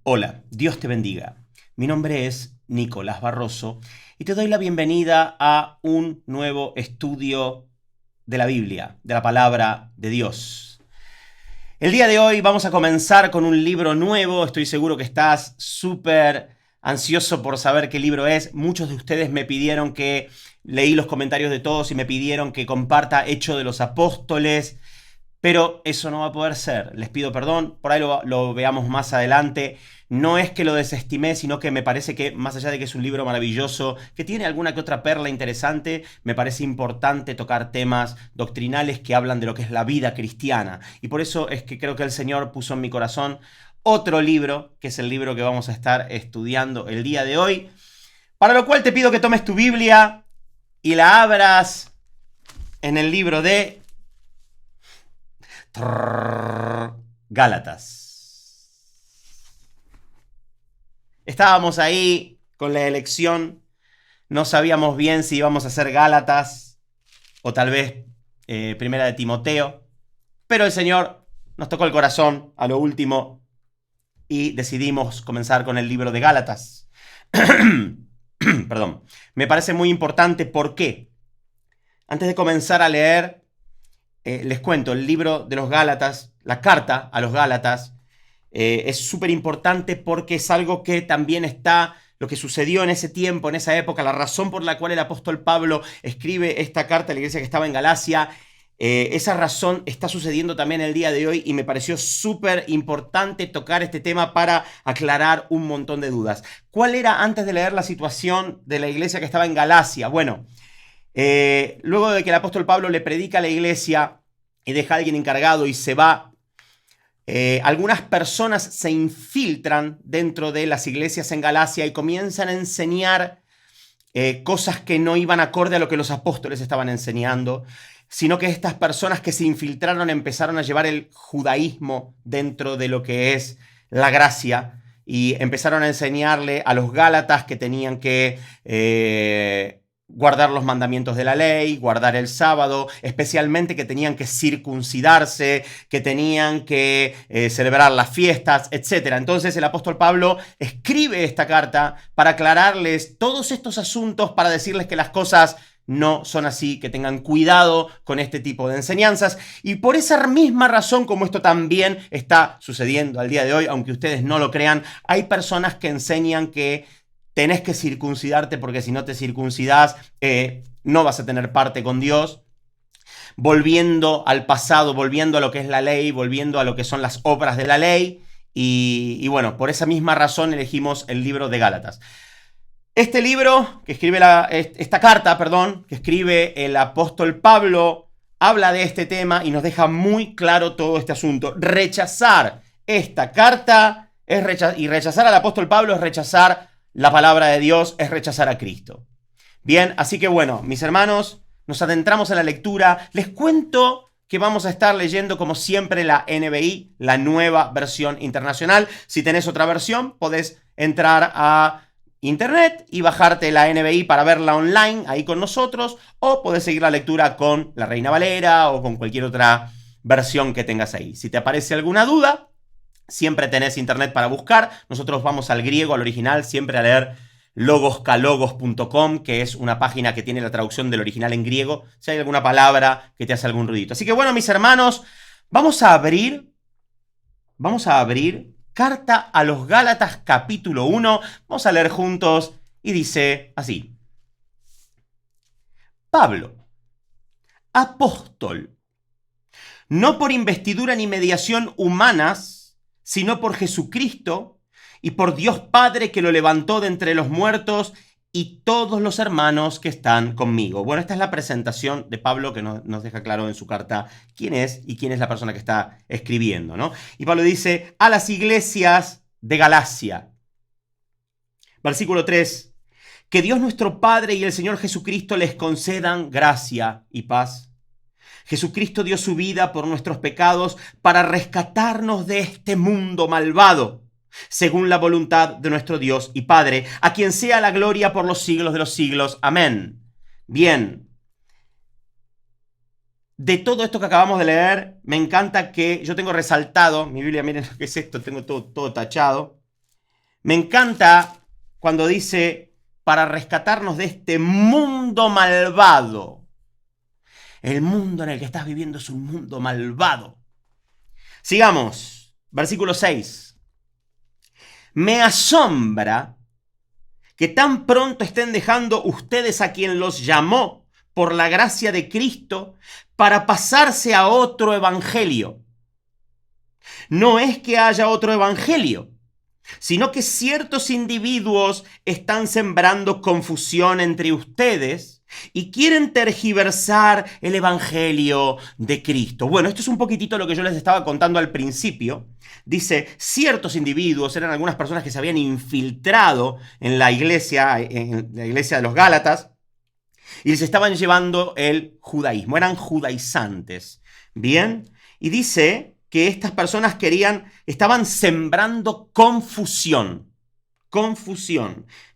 Hola, Dios te bendiga. Mi nombre es Nicolás Barroso y te doy la bienvenida a un nuevo estudio de la Biblia, de la palabra de Dios. El día de hoy vamos a comenzar con un libro nuevo. Estoy seguro que estás súper ansioso por saber qué libro es. Muchos de ustedes me pidieron que leí los comentarios de todos y me pidieron que comparta Hechos de los Apóstoles. Pero eso no va a poder ser. Les pido perdón, por ahí lo veamos más adelante. No es que lo desestimé, sino que me parece que, más allá de que es un libro maravilloso, que tiene alguna que otra perla interesante, me parece importante tocar temas doctrinales que hablan de lo que es la vida cristiana. Y por eso es que creo que el Señor puso en mi corazón otro libro, que es el libro que vamos a estar estudiando el día de hoy. Para lo cual te pido que tomes tu Biblia y la abras en el libro de Gálatas. Estábamos ahí con la elección, no sabíamos bien si íbamos a hacer Gálatas o tal vez Primera de Timoteo, pero el Señor nos tocó el corazón a lo último y decidimos comenzar con el libro de Gálatas. Perdón. Me parece muy importante. ¿Por qué? Antes de comenzar a leer, les cuento, el libro de los Gálatas, la carta a los Gálatas, es súper importante porque es algo que también está, lo que sucedió en ese tiempo, en esa época, la razón por la cual el apóstol Pablo escribe esta carta a la iglesia que estaba en Galacia. Esa razón está sucediendo también el día de hoy y me pareció súper importante tocar este tema para aclarar un montón de dudas. ¿Cuál era, antes de leer, la situación de la iglesia que estaba en Galacia? Bueno, luego de que el apóstol Pablo le predica a la iglesia y deja a alguien encargado y se va, algunas personas se infiltran dentro de las iglesias en Galacia y comienzan a enseñar cosas que no iban acorde a lo que los apóstoles estaban enseñando, sino que estas personas que se infiltraron empezaron a llevar el judaísmo dentro de lo que es la gracia y empezaron a enseñarle a los gálatas que tenían que guardar los mandamientos de la ley, guardar el sábado, especialmente que tenían que circuncidarse, que tenían que celebrar las fiestas, etc. Entonces el apóstol Pablo escribe esta carta para aclararles todos estos asuntos, para decirles que las cosas no son así, que tengan cuidado con este tipo de enseñanzas. Y por esa misma razón, como esto también está sucediendo al día de hoy, aunque ustedes no lo crean, hay personas que enseñan que tenés que circuncidarte porque si no te circuncidas no vas a tener parte con Dios. Volviendo al pasado, volviendo a lo que es la ley, volviendo a lo que son las obras de la ley. Y bueno, por esa misma razón elegimos el libro de Gálatas. Este libro, que escribe esta carta, perdón, que escribe el apóstol Pablo, habla de este tema y nos deja muy claro todo este asunto. Rechazar esta carta y rechazar al apóstol Pablo es rechazar la palabra de Dios, es rechazar a Cristo. Bien, así que bueno, mis hermanos, nos adentramos en la lectura. Les cuento que vamos a estar leyendo, como siempre, la NBI, la nueva versión internacional. Si tenés otra versión, podés entrar a internet y bajarte la NBI para verla online ahí con nosotros, o podés seguir la lectura con la Reina Valera o con cualquier otra versión que tengas ahí. Si te aparece alguna duda, siempre tenés internet para buscar. Nosotros vamos al griego, al original, siempre a leer logoscalogos.com, que es una página que tiene la traducción del original en griego, si hay alguna palabra que te hace algún ruidito. Así que bueno, mis hermanos, vamos a abrir Carta a los Gálatas, capítulo 1. Vamos a leer juntos y dice así: Pablo, apóstol, no por investidura ni mediación humanas, sino por Jesucristo y por Dios Padre que lo levantó de entre los muertos, y todos los hermanos que están conmigo. Bueno, esta es la presentación de Pablo que nos deja claro en su carta quién es y quién es la persona que está escribiendo, ¿no? Y Pablo dice: a las iglesias de Galacia. Versículo 3. Que Dios nuestro Padre y el Señor Jesucristo les concedan gracia y paz. Jesucristo dio su vida por nuestros pecados para rescatarnos de este mundo malvado, según la voluntad de nuestro Dios y Padre, a quien sea la gloria por los siglos de los siglos. Amén. Bien. De todo esto que acabamos de leer, me encanta que yo tengo resaltado, mi Biblia, miren lo que es esto, tengo todo tachado. Me encanta cuando dice, para rescatarnos de este mundo malvado. El mundo en el que estás viviendo es un mundo malvado. Sigamos, versículo 6. Me asombra que tan pronto estén dejando ustedes a quien los llamó por la gracia de Cristo para pasarse a otro evangelio. No es que haya otro evangelio, sino que ciertos individuos están sembrando confusión entre ustedes y quieren tergiversar el evangelio de Cristo. Bueno, esto es un poquitito lo que yo les estaba contando al principio. Dice, ciertos individuos, eran algunas personas que se habían infiltrado en la iglesia de los Gálatas, y les estaban llevando el judaísmo, eran judaizantes. Bien, y dice que estas personas estaban sembrando confusión,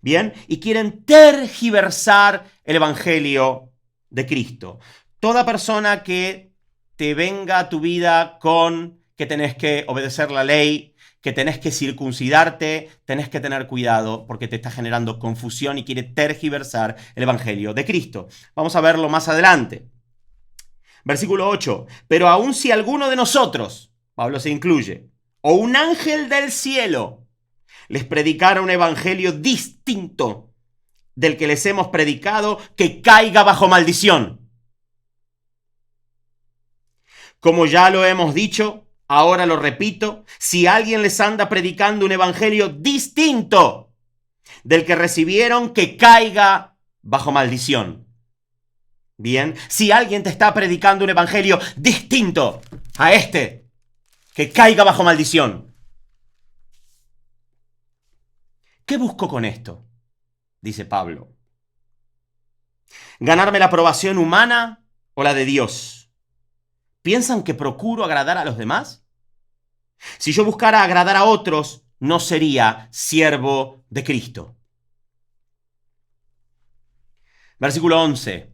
bien, y quieren tergiversar el evangelio de Cristo. Toda persona que te venga a tu vida con que tenés que obedecer la ley, que tenés que circuncidarte, tenés que tener cuidado porque te está generando confusión y quiere tergiversar el evangelio de Cristo. Vamos a verlo más adelante. Versículo 8. Pero aun si alguno de nosotros, Pablo se incluye, o un ángel del cielo, les predicara un evangelio distinto del que les hemos predicado, que caiga bajo maldición. Como ya lo hemos dicho, ahora lo repito, si alguien les anda predicando un evangelio distinto del que recibieron, que caiga bajo maldición. Bien, si alguien te está predicando un evangelio distinto a este, que caiga bajo maldición. ¿Qué busco con esto? Dice Pablo. ¿Ganarme la aprobación humana o la de Dios? ¿Piensan que procuro agradar a los demás? Si yo buscara agradar a otros, no sería siervo de Cristo. Versículo 11.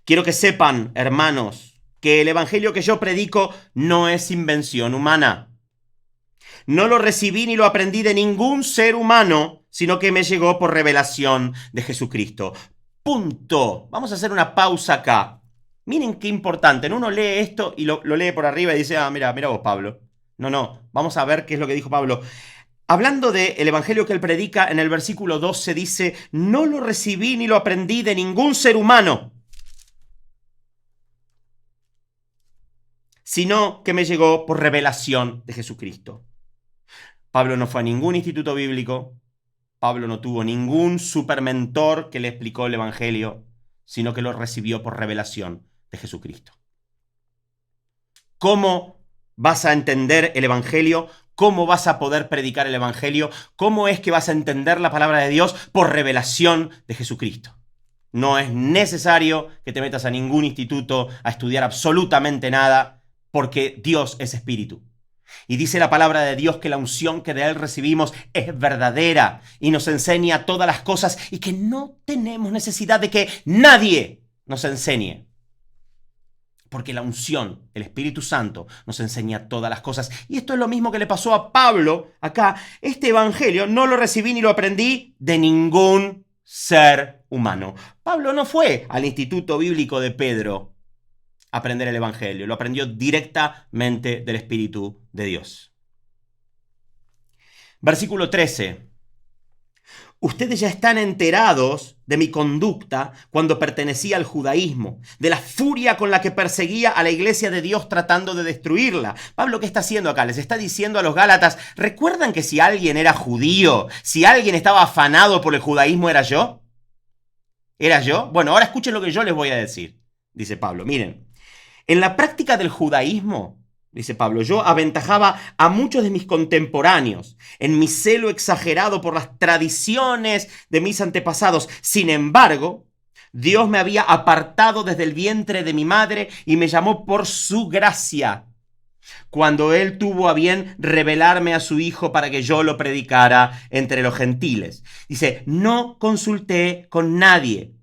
Quiero que sepan, hermanos, que el evangelio que yo predico no es invención humana. No lo recibí ni lo aprendí de ningún ser humano, sino que me llegó por revelación de Jesucristo. Punto. Vamos a hacer una pausa acá. Miren qué importante. Uno lee esto y lo lee por arriba y dice, mira vos, Pablo. No. Vamos a ver qué es lo que dijo Pablo. Hablando del evangelio que él predica, en el versículo 12 dice, no lo recibí ni lo aprendí de ningún ser humano, sino que me llegó por revelación de Jesucristo. Pablo no fue a ningún instituto bíblico, Pablo no tuvo ningún supermentor que le explicó el evangelio, sino que lo recibió por revelación de Jesucristo. ¿Cómo vas a entender el evangelio? ¿Cómo vas a poder predicar el evangelio? ¿Cómo es que vas a entender la palabra de Dios? Por revelación de Jesucristo. No es necesario que te metas a ningún instituto a estudiar absolutamente nada, porque Dios es espíritu. Y dice la palabra de Dios que la unción que de Él recibimos es verdadera y nos enseña todas las cosas y que no tenemos necesidad de que nadie nos enseñe. Porque la unción, el Espíritu Santo, nos enseña todas las cosas. Y esto es lo mismo que le pasó a Pablo acá. Este evangelio no lo recibí ni lo aprendí de ningún ser humano. Pablo no fue al Instituto Bíblico de Pedro a aprender el evangelio. Lo aprendió directamente del Espíritu de Dios. Versículo 13. Ustedes ya están enterados de mi conducta cuando pertenecía al judaísmo, de la furia con la que perseguía a la iglesia de Dios tratando de destruirla. Pablo, ¿qué está haciendo acá? Les está diciendo a los Gálatas, ¿recuerdan que si alguien era judío, si alguien estaba afanado por el judaísmo, era yo? ¿Era yo? Bueno, ahora escuchen lo que yo les voy a decir, dice Pablo. Miren, en la práctica del judaísmo, dice Pablo, yo aventajaba a muchos de mis contemporáneos en mi celo exagerado por las tradiciones de mis antepasados. Sin embargo, Dios me había apartado desde el vientre de mi madre y me llamó por su gracia, cuando Él tuvo a bien revelarme a su Hijo para que yo lo predicara entre los gentiles. Dice, no consulté con nadie.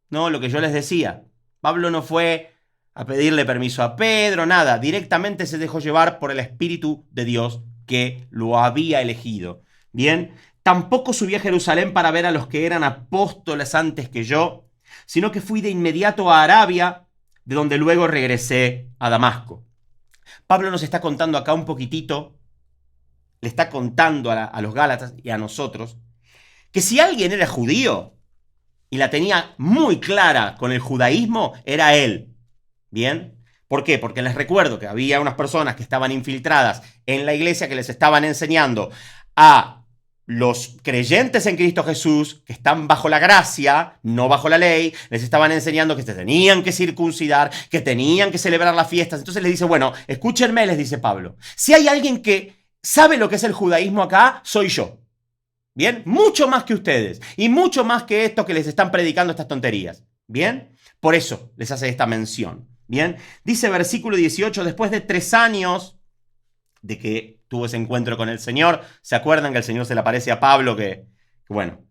No, lo que yo les decía. Pablo no fue a pedirle permiso a Pedro, nada. Directamente se dejó llevar por el Espíritu de Dios que lo había elegido. Bien, tampoco subí a Jerusalén para ver a los que eran apóstoles antes que yo, sino que fui de inmediato a Arabia, de donde luego regresé a Damasco. Pablo nos está contando acá un poquitito, le está contando a los Gálatas y a nosotros, que si alguien era judío y la tenía muy clara con el judaísmo, era él. ¿Bien? ¿Por qué? Porque les recuerdo que había unas personas que estaban infiltradas en la iglesia que les estaban enseñando a los creyentes en Cristo Jesús, que están bajo la gracia, no bajo la ley, les estaban enseñando que se tenían que circuncidar, que tenían que celebrar las fiestas. Entonces les dice, bueno, escúchenme, les dice Pablo, si hay alguien que sabe lo que es el judaísmo acá, soy yo. ¿Bien? Mucho más que ustedes y mucho más que estos que les están predicando estas tonterías. ¿Bien? Por eso les hace esta mención. ¿Bien? Dice versículo 18, después de 3 años de que tuvo ese encuentro con el Señor, ¿se acuerdan que el Señor se le aparece a Pablo? Bueno,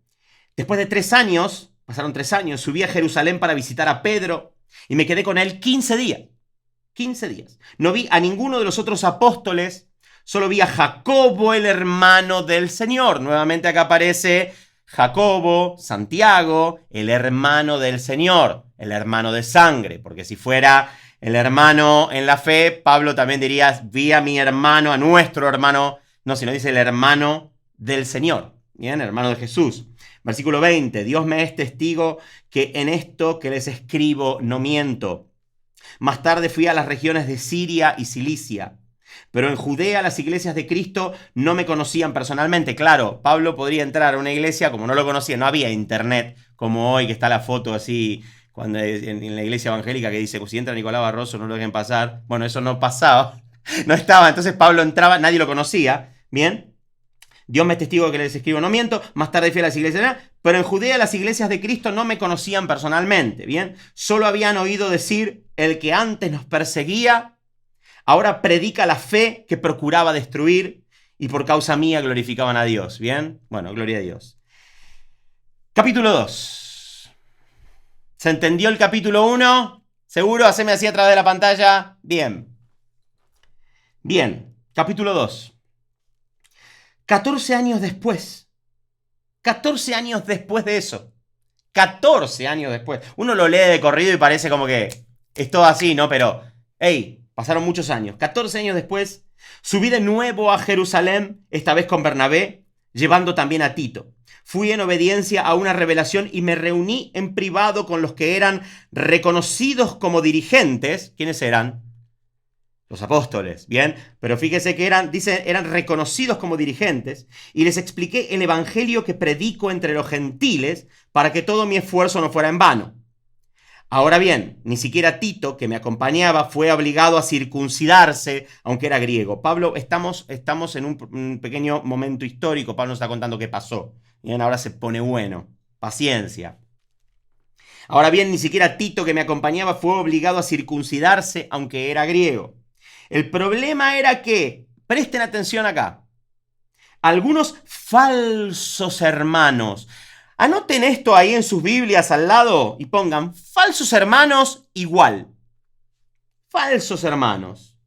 después de 3 años, pasaron 3 años, subí a Jerusalén para visitar a Pedro y me quedé con él 15 días. 15 días. No vi a ninguno de los otros apóstoles, solo vi a Jacobo, el hermano del Señor. Nuevamente acá aparece Jacobo, Santiago, el hermano del Señor, el hermano de sangre, porque si fuera el hermano en la fe, Pablo también diría, vi a mi hermano, a nuestro hermano, no, sino dice el hermano del Señor, ¿bien? Hermano de Jesús. Versículo 20, Dios me es testigo que en esto que les escribo no miento. Más tarde fui a las regiones de Siria y Cilicia, pero en Judea las iglesias de Cristo no me conocían personalmente. Claro, Pablo podría entrar a una iglesia como no lo conocía, no había internet como hoy que está la foto así cuando en la iglesia evangélica que dice, si entra Nicolás Barroso no lo dejen pasar. Bueno, eso no pasaba, no estaba. Entonces Pablo entraba, nadie lo conocía, ¿bien? Dios me es testigo que les escribo, no miento. Más tarde fui a las iglesias, pero en Judea las iglesias de Cristo no me conocían personalmente, ¿bien? Solo habían oído decir, el que antes nos perseguía, ahora predica la fe que procuraba destruir y por causa mía glorificaban a Dios, ¿bien? Bueno, gloria a Dios. Capítulo 2. ¿Se entendió el capítulo 1? ¿Seguro? Haceme así a través de la pantalla. Bien. Bien. Capítulo 2. 14 años después. 14 años después de eso. 14 años después. Uno lo lee de corrido y parece como que es todo así, ¿no? Pero, hey, pasaron muchos años. 14 años después, subí de nuevo a Jerusalén, esta vez con Bernabé, llevando también a Tito. Fui en obediencia a una revelación y me reuní en privado con los que eran reconocidos como dirigentes. ¿Quiénes eran? Los apóstoles, ¿bien? Pero fíjese que eran reconocidos como dirigentes y les expliqué el evangelio que predico entre los gentiles para que todo mi esfuerzo no fuera en vano. Ahora bien, ni siquiera Tito, que me acompañaba, fue obligado a circuncidarse, aunque era griego. Pablo, estamos en un pequeño momento histórico. Pablo nos está contando qué pasó. Bien, ahora se pone bueno. Paciencia. Ahora bien, ni siquiera Tito, que me acompañaba, fue obligado a circuncidarse, aunque era griego. El problema era que, presten atención acá, algunos falsos hermanos. Anoten esto ahí en sus Biblias al lado y pongan falsos hermanos igual. Falsos hermanos.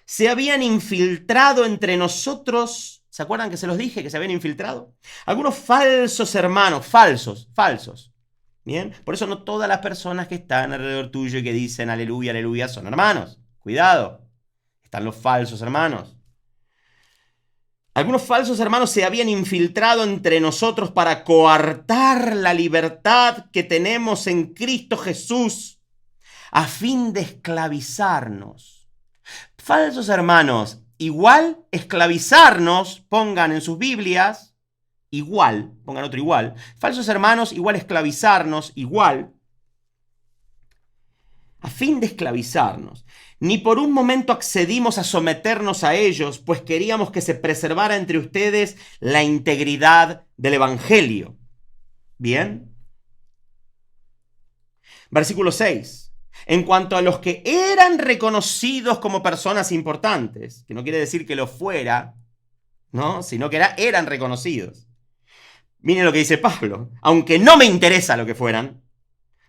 Se habían infiltrado entre nosotros. ¿Se acuerdan que se los dije que se habían infiltrado? Algunos falsos hermanos, falsos. ¿Bien? Por eso no todas las personas que están alrededor tuyo y que dicen aleluya, aleluya son hermanos. Cuidado. Están los falsos hermanos. Algunos falsos hermanos se habían infiltrado entre nosotros para coartar la libertad que tenemos en Cristo Jesús a fin de esclavizarnos. Falsos hermanos, igual esclavizarnos, pongan en sus Biblias, igual, pongan otro igual. Falsos hermanos, igual esclavizarnos, igual, a fin de esclavizarnos. Ni por un momento accedimos a someternos a ellos, pues queríamos que se preservara entre ustedes la integridad del Evangelio. ¿Bien? Versículo 6. En cuanto a los que eran reconocidos como personas importantes, que no quiere decir que lo fuera, ¿no? Sino que eran reconocidos. Miren lo que dice Pablo. Aunque no me interesa lo que fueran,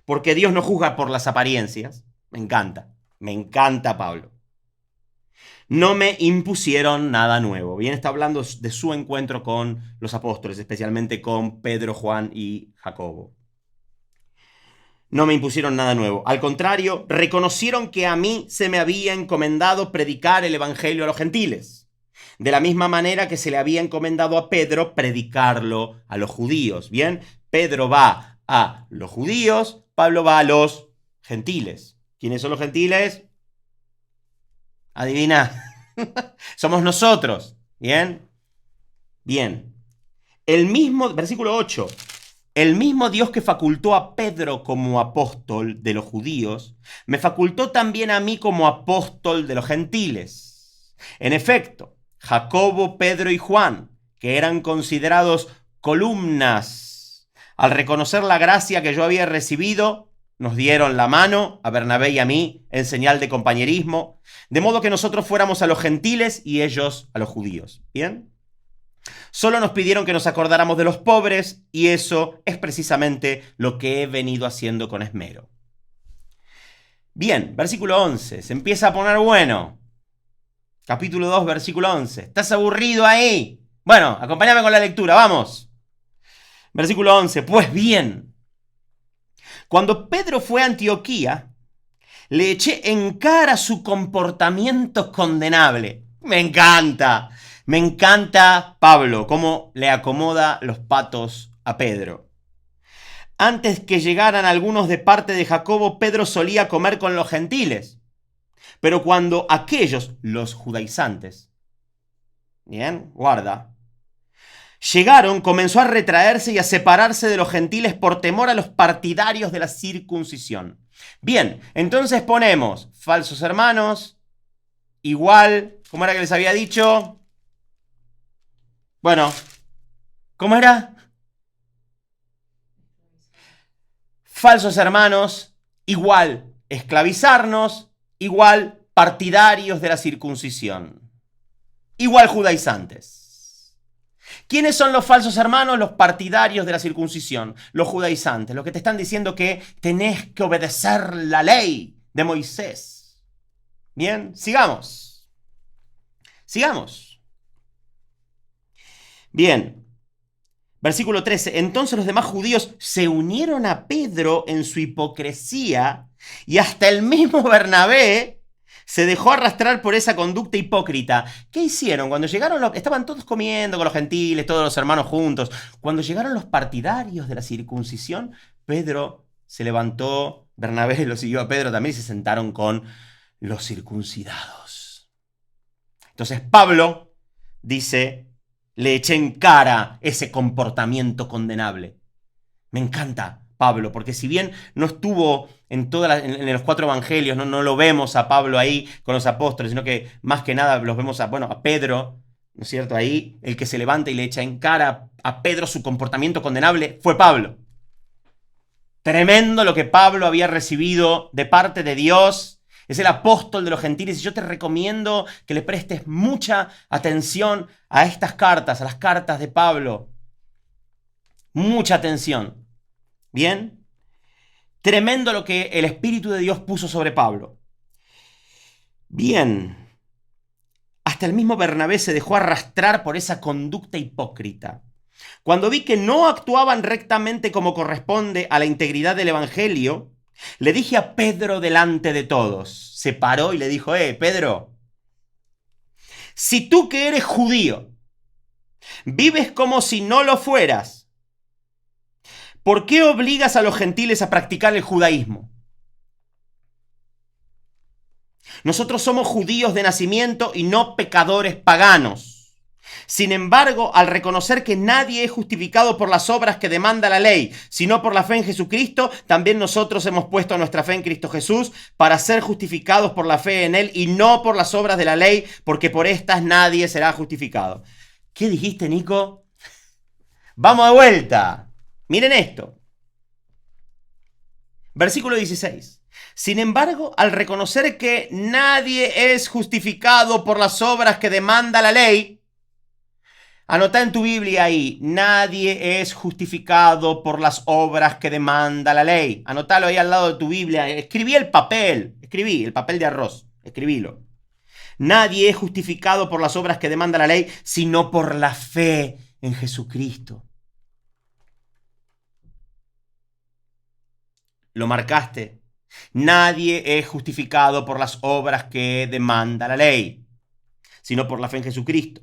porque Dios no juzga por las apariencias. Me encanta Pablo. No me impusieron nada nuevo. Bien, está hablando de su encuentro con los apóstoles, especialmente con Pedro, Juan y Jacobo. No me impusieron nada nuevo. Al contrario, reconocieron que a mí se me había encomendado predicar el evangelio a los gentiles, de la misma manera que se le había encomendado a Pedro predicarlo a los judíos. Bien, Pedro va a los judíos, Pablo va a los gentiles. ¿Quiénes son los gentiles? Adivina. Somos nosotros. Bien. Bien. El mismo, versículo 8. El mismo Dios que facultó a Pedro como apóstol de los judíos, me facultó también a mí como apóstol de los gentiles. En efecto, Jacobo, Pedro y Juan, que eran considerados columnas, al reconocer la gracia que yo había recibido, nos dieron la mano a Bernabé y a mí en señal de compañerismo, de modo que nosotros fuéramos a los gentiles y ellos a los judíos. ¿Bien? Solo nos pidieron que nos acordáramos de los pobres y eso es precisamente lo que he venido haciendo con esmero. Bien, versículo 11, se empieza a poner bueno. Capítulo 2, versículo 11. ¿Estás aburrido ahí? Bueno, acompáñame con la lectura, vamos. Versículo 11, pues bien, cuando Pedro fue a Antioquía, le eché en cara su comportamiento condenable. Me encanta Pablo, cómo le acomoda los patos a Pedro. Antes que llegaran algunos de parte de Jacobo, Pedro solía comer con los gentiles. Pero cuando aquellos, los judaizantes, bien, guarda, llegaron, comenzó a retraerse y a separarse de los gentiles por temor a los partidarios de la circuncisión. Bien, entonces ponemos falsos hermanos, igual, ¿cómo era que les había dicho? Bueno, ¿cómo era? Falsos hermanos, igual esclavizarnos, igual partidarios de la circuncisión, igual judaizantes. ¿Quiénes son los falsos hermanos? Los partidarios de la circuncisión, los judaizantes, los que te están diciendo que tenés que obedecer la ley de Moisés. Bien, sigamos. Bien, versículo 13. Entonces los demás judíos se unieron a Pedro en su hipocresía y hasta el mismo Bernabé se dejó arrastrar por esa conducta hipócrita. ¿Qué hicieron? Cuando llegaron, estaban todos comiendo con los gentiles, todos los hermanos juntos. Cuando llegaron los partidarios de la circuncisión, Pedro se levantó, Bernabé lo siguió a Pedro también y se sentaron con los circuncidados. Entonces Pablo dice, le eché en cara ese comportamiento condenable. Me encanta Pablo, porque si bien no estuvo en los 4 evangelios, no lo vemos a Pablo ahí con los apóstoles, sino que más que nada los vemos a Pedro, ¿no es cierto? Ahí el que se levanta y le echa en cara a Pedro su comportamiento condenable fue Pablo. Tremendo lo que Pablo había recibido de parte de Dios. Es el apóstol de los gentiles y yo te recomiendo que le prestes mucha atención a estas cartas, a las cartas de Pablo. Mucha atención. ¿Bien? Tremendo lo que el Espíritu de Dios puso sobre Pablo. Bien. Hasta el mismo Bernabé se dejó arrastrar por esa conducta hipócrita. Cuando vi que no actuaban rectamente como corresponde a la integridad del Evangelio, le dije a Pedro delante de todos. Se paró y le dijo, Pedro, si tú que eres judío, vives como si no lo fueras, ¿por qué obligas a los gentiles a practicar el judaísmo? Nosotros somos judíos de nacimiento y no pecadores paganos. Sin embargo, al reconocer que nadie es justificado por las obras que demanda la ley, sino por la fe en Jesucristo, también nosotros hemos puesto nuestra fe en Cristo Jesús para ser justificados por la fe en Él y no por las obras de la ley, porque por estas nadie será justificado. ¿Qué dijiste, Nico? Vamos de vuelta. Miren esto. Versículo 16. Sin embargo, al reconocer que nadie es justificado por las obras que demanda la ley, anota en tu Biblia ahí, nadie es justificado por las obras que demanda la ley. Anotalo ahí al lado de tu Biblia. Escribí el papel de arroz, escribílo. Nadie es justificado por las obras que demanda la ley, sino por la fe en Jesucristo. ¿Lo marcaste? Nadie es justificado por las obras que demanda la ley, sino por la fe en Jesucristo.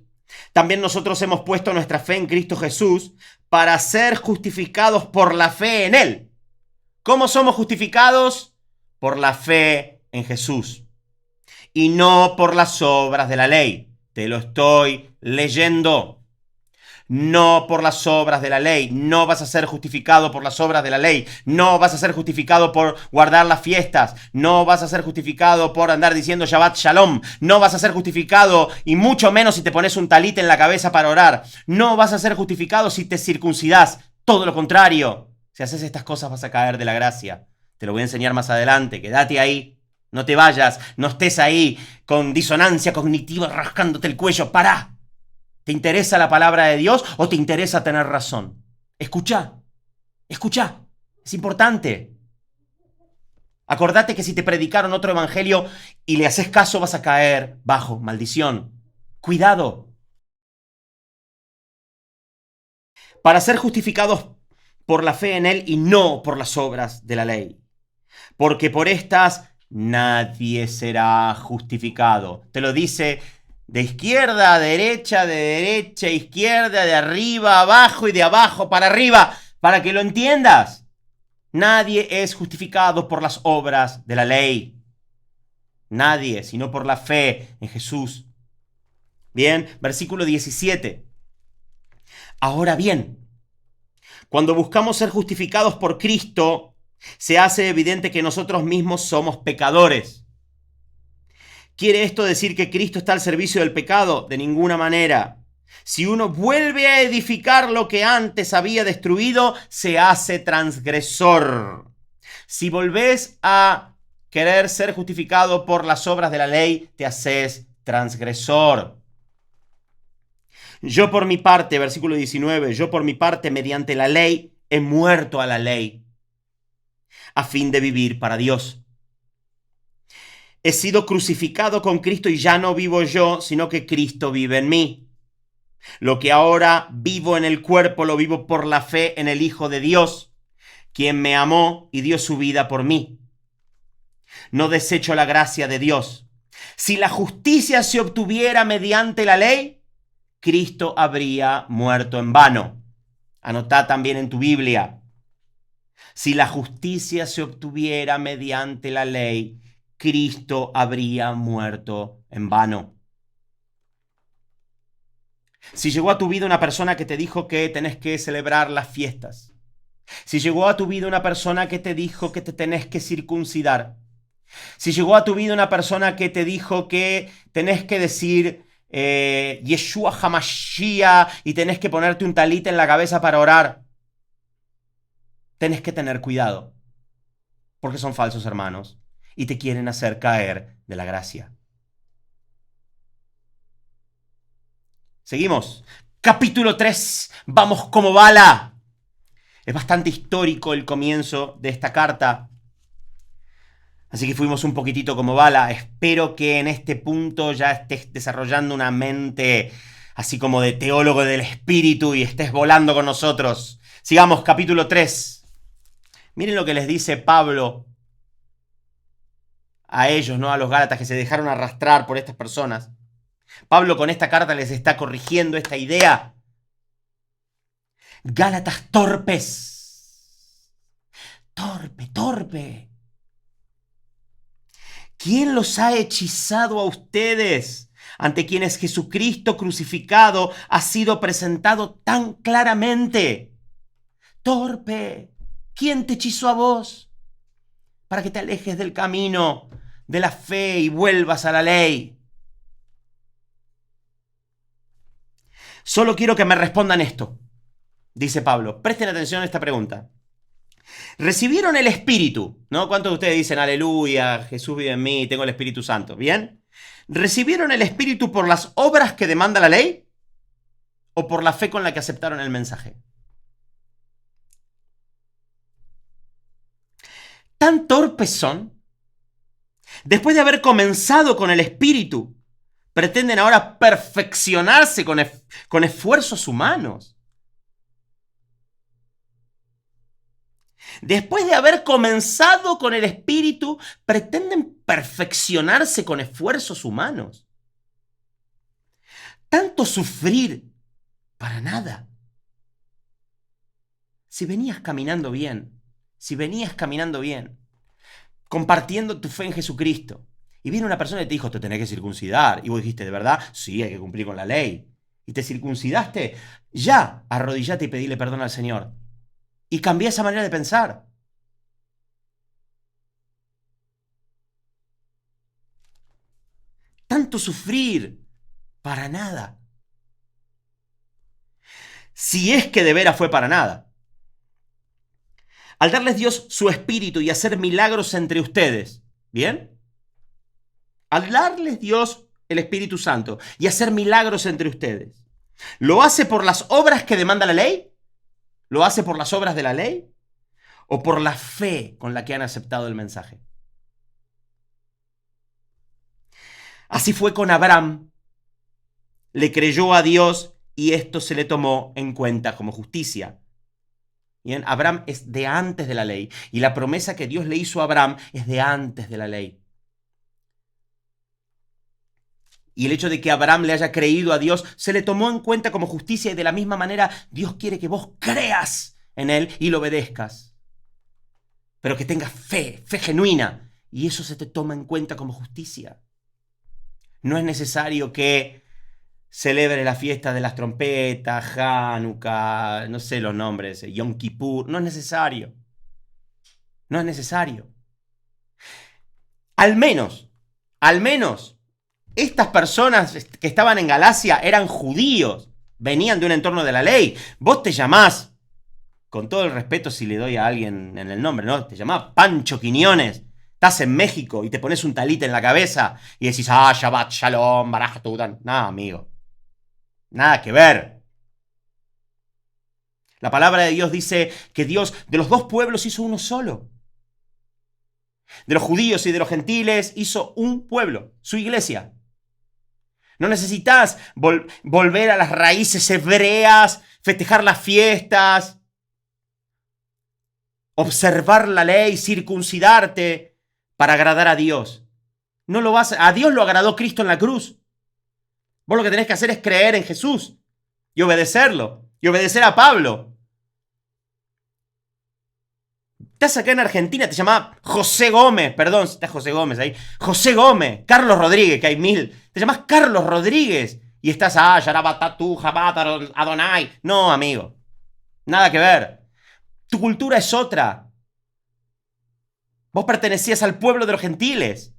También nosotros hemos puesto nuestra fe en Cristo Jesús para ser justificados por la fe en Él. ¿Cómo somos justificados? Por la fe en Jesús y no por las obras de la ley. Te lo estoy leyendo. No por las obras de la ley. No vas a ser justificado por las obras de la ley. No vas a ser justificado por guardar las fiestas. No vas a ser justificado por andar diciendo Shabbat Shalom. No vas a ser justificado, y mucho menos si te pones un talit en la cabeza para orar. No vas a ser justificado si te circuncidás. Todo lo contrario. Si haces estas cosas vas a caer de la gracia. Te lo voy a enseñar más adelante. Quédate ahí. No te vayas. No estés ahí con disonancia cognitiva rascándote el cuello. ¡Pará! ¿Te interesa la palabra de Dios o te interesa tener razón? Escucha. Es importante. Acordate que si te predicaron otro evangelio y le haces caso vas a caer bajo maldición. Cuidado. Para ser justificados por la fe en Él y no por las obras de la ley. Porque por estas nadie será justificado. Te lo dice de izquierda a derecha, de derecha a izquierda, de arriba a abajo y de abajo para arriba, para que lo entiendas. Nadie es justificado por las obras de la ley. Nadie, sino por la fe en Jesús. Bien, versículo 17. Ahora bien, cuando buscamos ser justificados por Cristo, se hace evidente que nosotros mismos somos pecadores. ¿Quiere esto decir que Cristo está al servicio del pecado? De ninguna manera. Si uno vuelve a edificar lo que antes había destruido, se hace transgresor. Si volvés a querer ser justificado por las obras de la ley, te haces transgresor. Yo por mi parte, versículo 19, yo por mi parte, mediante la ley, he muerto a la ley, a fin de vivir para Dios. He sido crucificado con Cristo y ya no vivo yo, sino que Cristo vive en mí. Lo que ahora vivo en el cuerpo lo vivo por la fe en el Hijo de Dios, quien me amó y dio su vida por mí. No desecho la gracia de Dios. Si la justicia se obtuviera mediante la ley, Cristo habría muerto en vano. Anotá también en tu Biblia. Si la justicia se obtuviera mediante la ley, Cristo habría muerto en vano. Si llegó a tu vida una persona que te dijo que tenés que celebrar las fiestas, si llegó a tu vida una persona que te dijo que te tenés que circuncidar, si llegó a tu vida una persona que te dijo que tenés que decir Yeshua HaMashiach y tenés que ponerte un talit en la cabeza para orar, tenés que tener cuidado, porque son falsos hermanos y te quieren hacer caer de la gracia. Seguimos. Capítulo 3. Vamos como bala. Es bastante histórico el comienzo de esta carta. Así que fuimos un poquitito como bala. Espero que en este punto ya estés desarrollando una mente así como de teólogo del espíritu y estés volando con nosotros. Sigamos, capítulo 3. Miren lo que les dice Pablo a ellos, ¿no? A los gálatas que se dejaron arrastrar por estas personas. Pablo con esta carta les está corrigiendo esta idea. Gálatas torpes. Torpe. ¿Quién los ha hechizado a ustedes, ante quienes Jesucristo crucificado ha sido presentado tan claramente? Torpe. ¿Quién te hechizó a vos? Para que te alejes del camino de la fe y vuelvas a la ley. Solo quiero que me respondan esto, dice Pablo. Presten atención a esta pregunta. ¿Recibieron el Espíritu? ¿No? ¿Cuántos de ustedes dicen aleluya, Jesús vive en mí, tengo el Espíritu Santo? ¿Bien? ¿Recibieron el Espíritu por las obras que demanda la ley o por la fe con la que aceptaron el mensaje? ¿Tan torpes son? Después de haber comenzado con el Espíritu, pretenden ahora perfeccionarse con esfuerzos humanos. Después de haber comenzado con el Espíritu, pretenden perfeccionarse con esfuerzos humanos. Tanto sufrir para nada. Si venías caminando bien, compartiendo tu fe en Jesucristo, y viene una persona y te dijo, te tenés que circuncidar, y vos dijiste, ¿de verdad? Sí, hay que cumplir con la ley. Y te circuncidaste, ya arrodillate y pedile perdón al Señor. Y cambiá esa manera de pensar. Tanto sufrir para nada. Si es que de veras fue para nada. Al darles Dios su espíritu y hacer milagros entre ustedes, ¿bien? Al darles Dios el Espíritu Santo y hacer milagros entre ustedes, ¿lo hace por las obras que demanda la ley? ¿Lo hace por las obras de la ley? ¿O por la fe con la que han aceptado el mensaje? Así fue con Abraham. Le creyó a Dios y esto se le tomó en cuenta como justicia. Bien, Abraham es de antes de la ley y la promesa que Dios le hizo a Abraham es de antes de la ley. Y el hecho de que Abraham le haya creído a Dios se le tomó en cuenta como justicia y de la misma manera Dios quiere que vos creas en Él y lo obedezcas. Pero que tengas fe genuina y eso se te toma en cuenta como justicia. No es necesario que celebre la fiesta de las trompetas, Hanukkah, no sé los nombres, Yom Kippur. No es necesario. No es necesario. Al menos, estas personas que estaban en Galacia eran judíos, venían de un entorno de la ley. Vos te llamás, con todo el respeto si le doy a alguien en el nombre, ¿no? Te llamás Pancho Quiñones. Estás en México y te pones un talit en la cabeza y decís, Shabbat, Shalom, Baraj Tutan. Nada, amigo. Nada que ver. La palabra de Dios dice que Dios de los dos pueblos hizo uno solo. De los judíos y de los gentiles hizo un pueblo, su iglesia. No necesitas volver a las raíces hebreas, festejar las fiestas, observar la ley, circuncidarte para agradar a Dios. No lo vas a Dios lo agradó Cristo en la cruz. Vos lo que tenés que hacer es creer en Jesús y obedecerlo y obedecer a Pablo. Estás acá en Argentina, te llamaba José Gómez, perdón si está José Gómez ahí, José Gómez, Carlos Rodríguez, que hay 1000, te llamás Carlos Rodríguez y estás, Yarabatatu, Jabat, Adonai. No, amigo, nada que ver. Tu cultura es otra. Vos pertenecías al pueblo de los gentiles.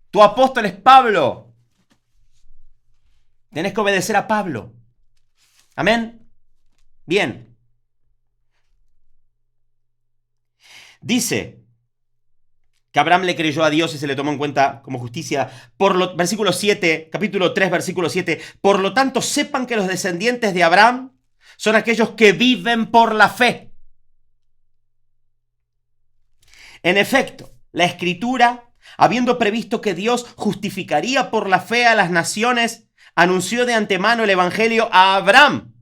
Tu apóstol es Pablo. Tenés que obedecer a Pablo. Amén. Bien. Dice que Abraham le creyó a Dios y se le tomó en cuenta como justicia. Versículo 7, capítulo 3, versículo 7. Por lo tanto, sepan que los descendientes de Abraham son aquellos que viven por la fe. En efecto, la Escritura, habiendo previsto que Dios justificaría por la fe a las naciones, anunció de antemano el Evangelio a Abraham.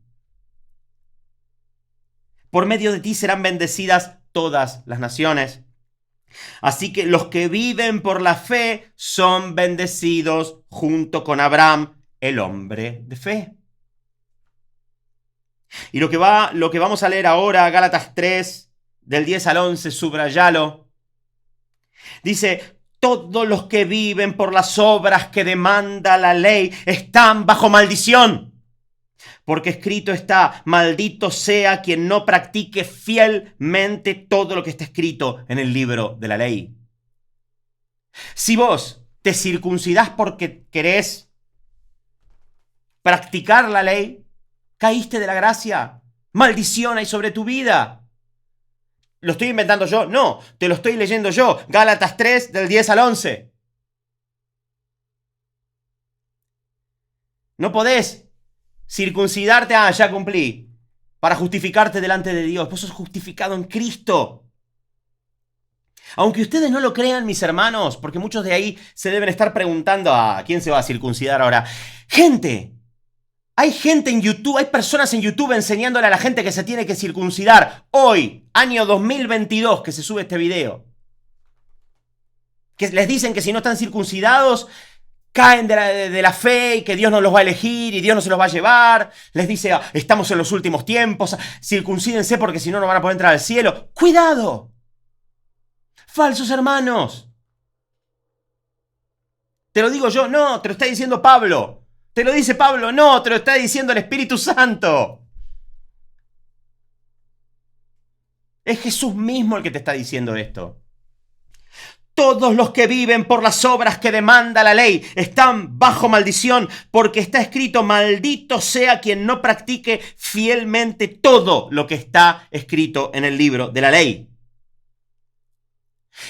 Por medio de ti serán bendecidas todas las naciones. Así que los que viven por la fe son bendecidos junto con Abraham, el hombre de fe. Y lo que vamos a leer ahora, Gálatas 3, del 10 al 11, subrayalo. Dice, todos los que viven por las obras que demanda la ley están bajo maldición. Porque escrito está, maldito sea quien no practique fielmente todo lo que está escrito en el libro de la ley. Si vos te circuncidás porque querés practicar la ley, caíste de la gracia. Maldición hay sobre tu vida. ¿Lo estoy inventando yo? No, te lo estoy leyendo yo. Gálatas 3, del 10 al 11. No podés circuncidarte, ya cumplí, para justificarte delante de Dios. Vos sos justificado en Cristo. Aunque ustedes no lo crean, mis hermanos, porque muchos de ahí se deben estar preguntando, ¿a quién se va a circuncidar ahora? Hay gente en YouTube, hay personas en YouTube enseñándole a la gente que se tiene que circuncidar hoy, año 2022, que se sube este video. Que les dicen que si no están circuncidados, caen de la fe y que Dios no los va a elegir y Dios no se los va a llevar. Les dice, estamos en los últimos tiempos, circuncídense porque si no, no van a poder entrar al cielo. ¡Cuidado! Falsos hermanos. ¿Te lo digo yo? No, te lo está diciendo Pablo. ¿Te lo dice Pablo? No, te lo está diciendo el Espíritu Santo. Es Jesús mismo el que te está diciendo esto. Todos los que viven por las obras que demanda la ley están bajo maldición, porque está escrito, maldito sea quien no practique fielmente todo lo que está escrito en el libro de la ley.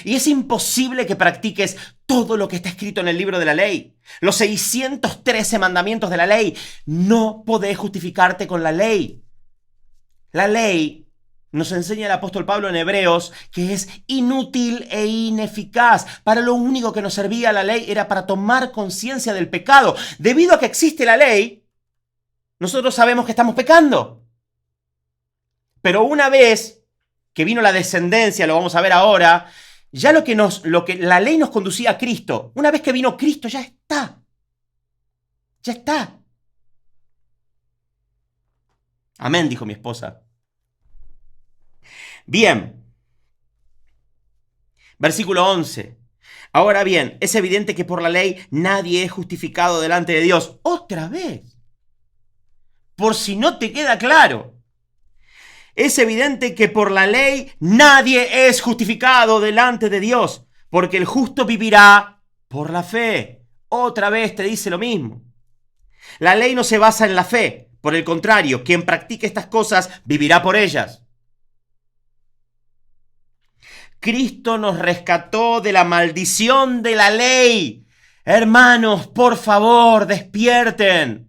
Y es imposible que practiques todo lo que está escrito en el libro de la ley. Los 613 mandamientos de la ley. No podés justificarte con la ley. La ley, nos enseña el apóstol Pablo en Hebreos, que es inútil e ineficaz. Para lo único que nos servía la ley era para tomar conciencia del pecado. Debido a que existe la ley, nosotros sabemos que estamos pecando. Pero una vez que vino la descendencia, lo vamos a ver ahora, ya lo que la ley nos conducía a Cristo. Una vez que vino Cristo, ya está. Ya está. Amén, dijo mi esposa. Bien. Versículo 11. Ahora bien, es evidente que por la ley nadie es justificado delante de Dios. Otra vez. Por si no te queda claro. Es evidente que por la ley nadie es justificado delante de Dios, porque el justo vivirá por la fe. Otra vez te dice lo mismo. La ley no se basa en la fe. Por el contrario, quien practique estas cosas vivirá por ellas. Cristo nos rescató de la maldición de la ley. Hermanos, por favor, despierten.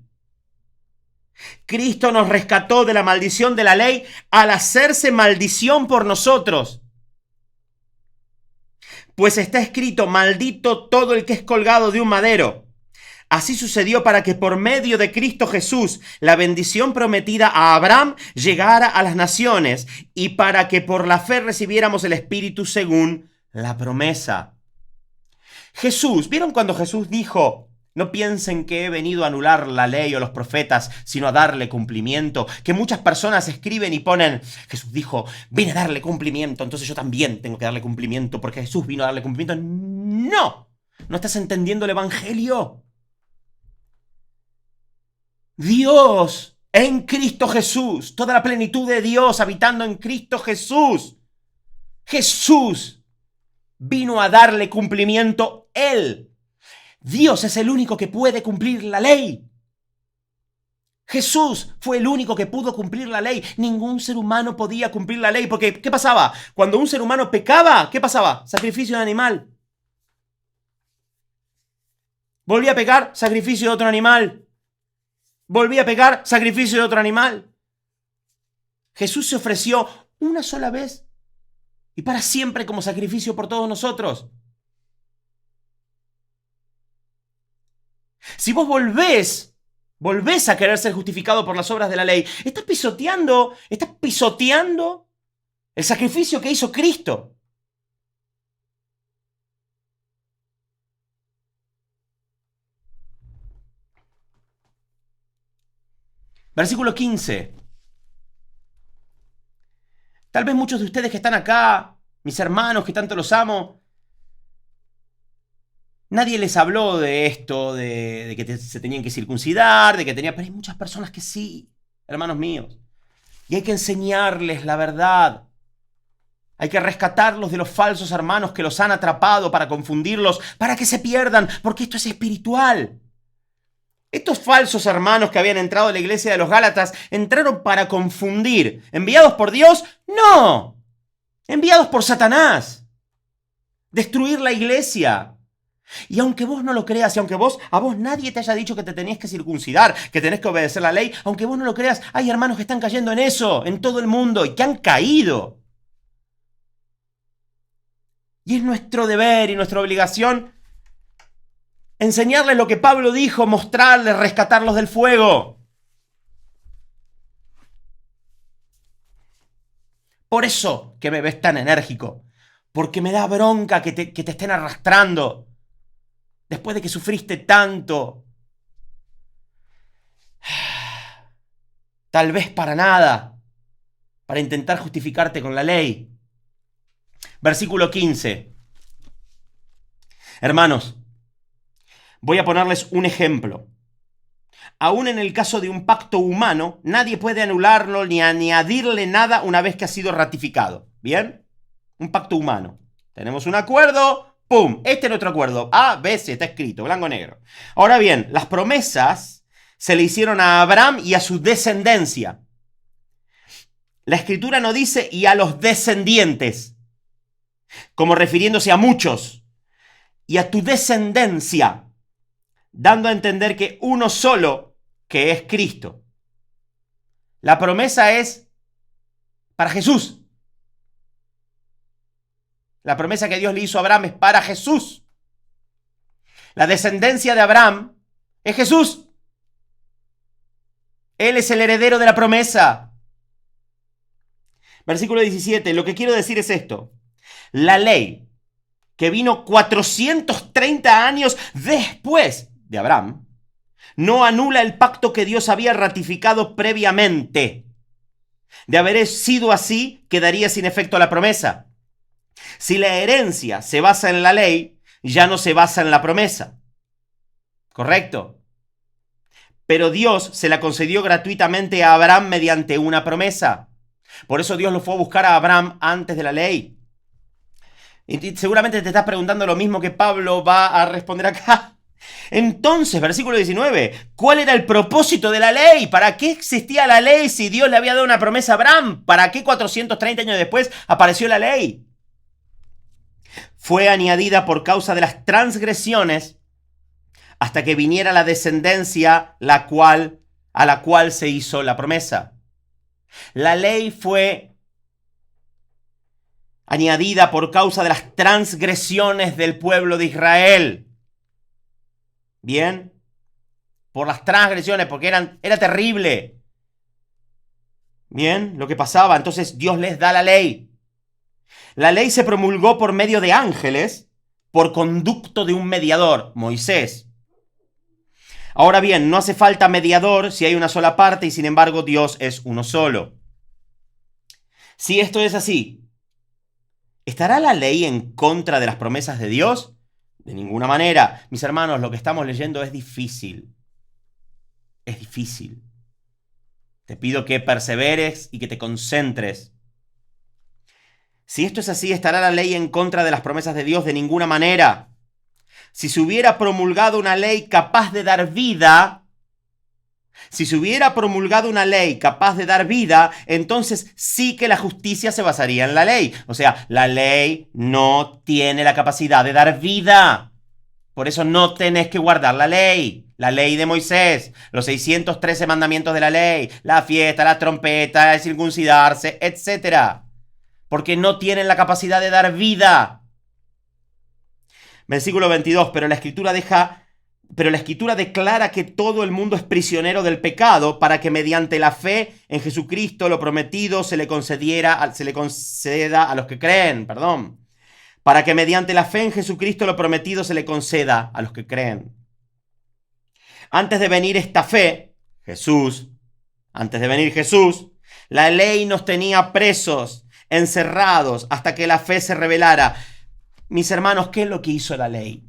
Cristo nos rescató de la maldición de la ley al hacerse maldición por nosotros. Pues está escrito, maldito todo el que es colgado de un madero. Así sucedió para que por medio de Cristo Jesús la bendición prometida a Abraham llegara a las naciones y para que por la fe recibiéramos el Espíritu según la promesa. Jesús, ¿vieron cuando Jesús dijo, no piensen que he venido a anular la ley o los profetas, sino a darle cumplimiento? Que muchas personas escriben y ponen, Jesús dijo, vine a darle cumplimiento, entonces yo también tengo que darle cumplimiento porque Jesús vino a darle cumplimiento. No, no estás entendiendo el Evangelio. Dios en Cristo Jesús, toda la plenitud de Dios habitando en Cristo Jesús. Jesús vino a darle cumplimiento Él. Dios es el único que puede cumplir la ley. Jesús fue el único que pudo cumplir la ley. Ningún ser humano podía cumplir la ley. Porque, ¿qué pasaba? Cuando un ser humano pecaba, ¿qué pasaba? Sacrificio de animal. Volvía a pecar, sacrificio de otro animal. Volvía a pecar, sacrificio de otro animal. Jesús se ofreció una sola vez y para siempre como sacrificio por todos nosotros. Si vos volvés a querer ser justificado por las obras de la ley, estás pisoteando el sacrificio que hizo Cristo. Versículo 15. Tal vez muchos de ustedes que están acá, mis hermanos que tanto los amo, nadie les habló de esto, de que se tenían que circuncidar, pero hay muchas personas que sí, hermanos míos. Y hay que enseñarles la verdad. Hay que rescatarlos de los falsos hermanos que los han atrapado para confundirlos, para que se pierdan, porque esto es espiritual. Estos falsos hermanos que habían entrado a la iglesia de los Gálatas entraron para confundir. ¿Enviados por Dios? No. Enviados por Satanás. Destruir la iglesia. Y aunque vos no lo creas, y aunque a vos nadie te haya dicho que te tenías que circuncidar, que tenés que obedecer la ley, aunque vos no lo creas, hay hermanos que están cayendo en eso, en todo el mundo, y que han caído. Y es nuestro deber y nuestra obligación enseñarles lo que Pablo dijo, mostrarles, rescatarlos del fuego. Por eso que me ves tan enérgico, porque me da bronca que te estén arrastrando después de que sufriste tanto. Tal vez para nada, para intentar justificarte con la ley. Versículo 15. Hermanos, voy a ponerles un ejemplo. Aún en el caso de un pacto humano, nadie puede anularlo ni añadirle nada una vez que ha sido ratificado. ¿Bien? Un pacto humano. Tenemos un acuerdo, ¡pum! Este es nuestro acuerdo. A, B, C, está escrito, blanco o negro. Ahora bien, las promesas se le hicieron a Abraham y a su descendencia. La escritura no dice y a los descendientes, como refiriéndose a muchos, y a tu descendencia, dando a entender que uno solo, que es Cristo. La promesa es para Jesús. La promesa que Dios le hizo a Abraham es para Jesús. La descendencia de Abraham es Jesús. Él es el heredero de la promesa. Versículo 17. Lo que quiero decir es esto. La ley que vino 430 años después de Abraham no anula el pacto que Dios había ratificado previamente. De haber sido así, quedaría sin efecto la promesa. Si la herencia se basa en la ley, ya no se basa en la promesa. ¿Correcto? Pero Dios se la concedió gratuitamente a Abraham mediante una promesa. Por eso Dios lo fue a buscar a Abraham antes de la ley. Y seguramente te estás preguntando lo mismo que Pablo va a responder acá. Entonces, versículo 19, ¿cuál era el propósito de la ley? ¿Para qué existía la ley si Dios le había dado una promesa a Abraham? ¿Para qué 430 años después apareció la ley? Fue añadida por causa de las transgresiones hasta que viniera la descendencia a la cual se hizo la promesa. La ley fue añadida por causa de las transgresiones del pueblo de Israel. Bien, por las transgresiones, porque era terrible. Bien, lo que pasaba. Entonces Dios les da la ley. La ley se promulgó por medio de ángeles, por conducto de un mediador, Moisés. Ahora bien, no hace falta mediador si hay una sola parte y sin embargo Dios es uno solo. Si esto es así, ¿estará la ley en contra de las promesas de Dios? De ninguna manera. Mis hermanos, lo que estamos leyendo es difícil. Es difícil. Te pido que perseveres y que te concentres. Si esto es así, ¿estará la ley en contra de las promesas de Dios? De ninguna manera. Si se hubiera promulgado una ley capaz de dar vida, entonces sí que la justicia se basaría en la ley. O sea, la ley no tiene la capacidad de dar vida. Por eso no tenés que guardar la ley de Moisés, los 613 mandamientos de la ley, la fiesta, la trompeta, el circuncidarse, etc. Porque no tienen la capacidad de dar vida. Versículo 22, pero la escritura declara que todo el mundo es prisionero del pecado para que mediante la fe en Jesucristo lo prometido se le conceda a los que creen, Para que mediante la fe en Jesucristo lo prometido se le conceda a los que creen. Antes de venir Jesús, la ley nos tenía presos, encerrados, hasta que la fe se revelara. Mis hermanos, ¿qué es lo que hizo la ley?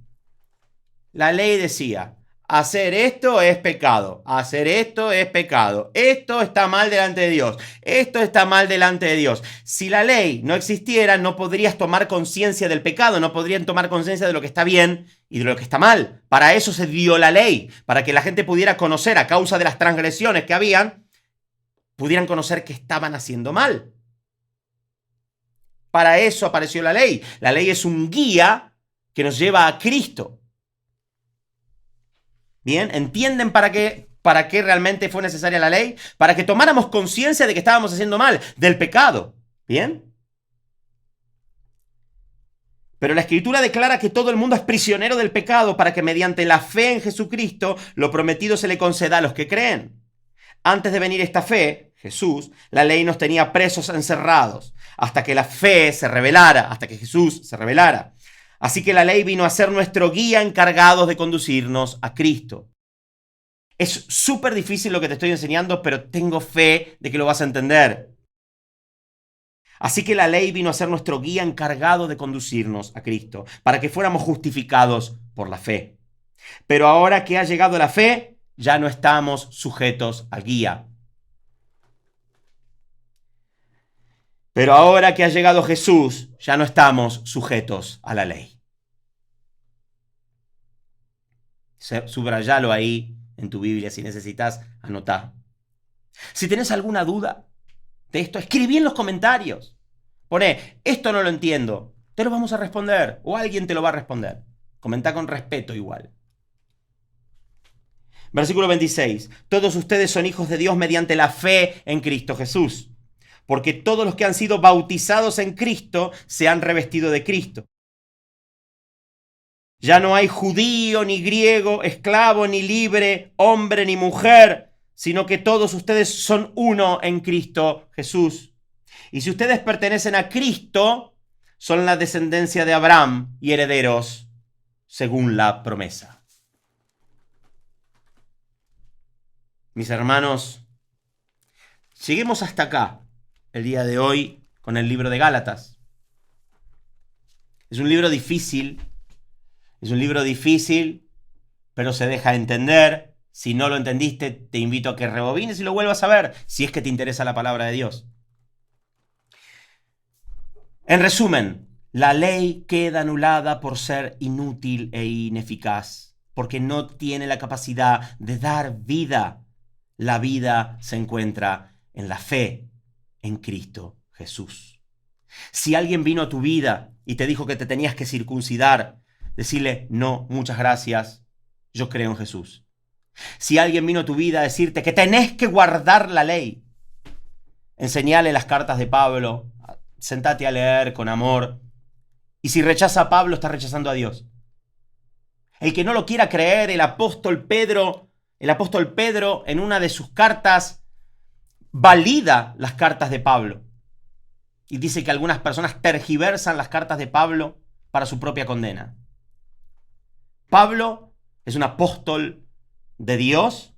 La ley decía, hacer esto es pecado, hacer esto es pecado, esto está mal delante de Dios, esto está mal delante de Dios. Si la ley no existiera, no podrías tomar conciencia del pecado, no podrían tomar conciencia de lo que está bien y de lo que está mal. Para eso se dio la ley, para que la gente pudiera conocer a causa de las transgresiones que habían, pudieran conocer que estaban haciendo mal. Para eso apareció la ley. La ley es un guía que nos lleva a Cristo. ¿Bien? ¿Entienden para qué realmente fue necesaria la ley? Para que tomáramos conciencia de que estábamos haciendo mal, del pecado. ¿Bien? Pero la Escritura declara que todo el mundo es prisionero del pecado para que mediante la fe en Jesucristo lo prometido se le conceda a los que creen. Antes de venir esta fe, Jesús, la ley nos tenía presos encerrados hasta que la fe se revelara, hasta que Jesús se revelara. Así que la ley vino a ser nuestro guía encargado de conducirnos a Cristo. Es súper difícil lo que te estoy enseñando, pero tengo fe de que lo vas a entender. Así que la ley vino a ser nuestro guía encargado de conducirnos a Cristo, para que fuéramos justificados por la fe. Pero ahora que ha llegado la fe, ya no estamos sujetos al guía. Pero ahora que ha llegado Jesús, ya no estamos sujetos a la ley. Subrayalo ahí en tu Biblia si necesitas anotar. Si tenés alguna duda de esto, escribí en los comentarios. Poné, esto no lo entiendo, te lo vamos a responder o alguien te lo va a responder. Comentá con respeto igual. Versículo 26. Todos ustedes son hijos de Dios mediante la fe en Cristo Jesús. Porque todos los que han sido bautizados en Cristo se han revestido de Cristo. Ya no hay judío ni griego, esclavo ni libre, hombre ni mujer, sino que todos ustedes son uno en Cristo Jesús. Y si ustedes pertenecen a Cristo, son la descendencia de Abraham y herederos según la promesa. Mis hermanos, lleguemos hasta acá el día de hoy con el libro de Gálatas. Es un libro difícil, pero se deja entender. Si no lo entendiste, te invito a que rebobines y lo vuelvas a ver, si es que te interesa la palabra de Dios. En resumen, la ley queda anulada por ser inútil e ineficaz, porque no tiene la capacidad de dar vida. La vida se encuentra en la fe en Cristo Jesús. Si alguien vino a tu vida y te dijo que te tenías que circuncidar, decirle, no, muchas gracias, yo creo en Jesús. Si alguien vino a tu vida a decirte que tenés que guardar la ley, enseñale las cartas de Pablo, sentate a leer con amor. Y si rechaza a Pablo, está rechazando a Dios. El que no lo quiera creer, el apóstol Pedro en una de sus cartas valida las cartas de Pablo. Y dice que algunas personas tergiversan las cartas de Pablo para su propia condena. Pablo es un apóstol de Dios,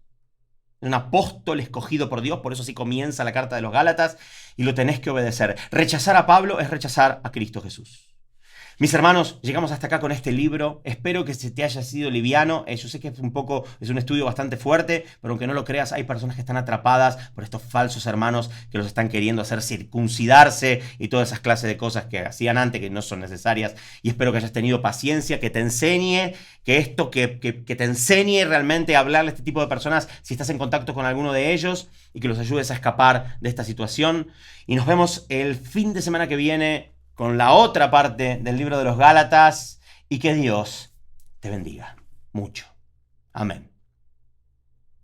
es un apóstol escogido por Dios, por eso así comienza la carta de los Gálatas, y lo tenés que obedecer. Rechazar a Pablo es rechazar a Cristo Jesús. Mis hermanos, llegamos hasta acá con este libro. Espero que se te haya sido liviano. Yo sé que es un estudio bastante fuerte, pero aunque no lo creas, hay personas que están atrapadas por estos falsos hermanos que los están queriendo hacer circuncidarse y todas esas clases de cosas que hacían antes que no son necesarias. Y espero que hayas tenido paciencia, que te enseñe, que te enseñe realmente a hablarle a este tipo de personas si estás en contacto con alguno de ellos y que los ayudes a escapar de esta situación. Y nos vemos el fin de semana que viene con la otra parte del libro de los Gálatas, y que Dios te bendiga mucho. Amén.